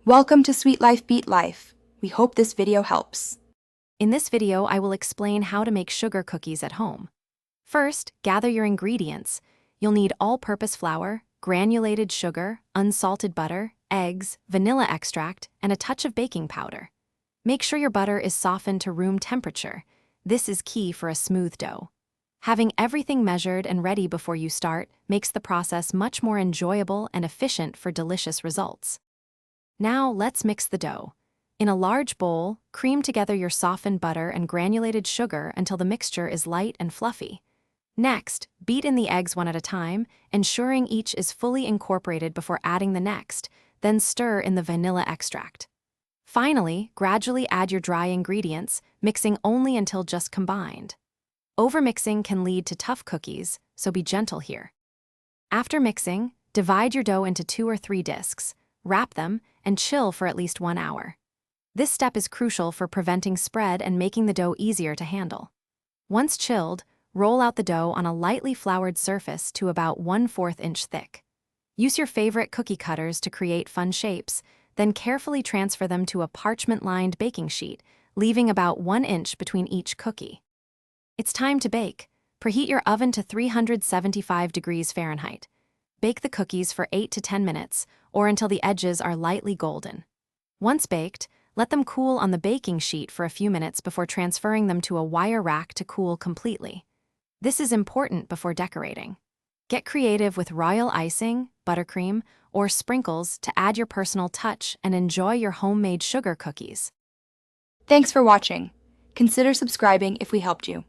Welcome to Sweet Life Beat Life. We hope this video helps. In this video, I will explain how to make sugar cookies at home. First, gather your ingredients. You'll need all-purpose flour, granulated sugar, unsalted butter, eggs, vanilla extract, and a touch of baking powder. Make sure your butter is softened to room temperature. This is key for a smooth dough. Having everything measured and ready before you start makes the process much more enjoyable and efficient for delicious results. Now let's mix the dough. In a large bowl, cream together your softened butter and granulated sugar until the mixture is light and fluffy. Next, beat in the eggs one at a time, ensuring each is fully incorporated before adding the next, then stir in the vanilla extract. Finally, gradually add your dry ingredients, mixing only until just combined. Overmixing can lead to tough cookies, so be gentle here. After mixing, divide your dough into 2 or 3 discs, wrap them, and chill for at least 1 hour. This step is crucial for preventing spread and making the dough easier to handle. Once chilled, roll out the dough on a lightly floured surface to about 1/4 inch thick. Use your favorite cookie cutters to create fun shapes, then carefully transfer them to a parchment-lined baking sheet, leaving about 1 inch between each cookie. It's time to bake. Preheat your oven to 375 degrees Fahrenheit. Bake the cookies for 8 to 10 minutes, or until the edges are lightly golden. Once baked, let them cool on the baking sheet for a few minutes before transferring them to a wire rack to cool completely. This is important before decorating. Get creative with royal icing, buttercream, or sprinkles to add your personal touch and enjoy your homemade sugar cookies. Thanks for watching. Consider subscribing if we helped you.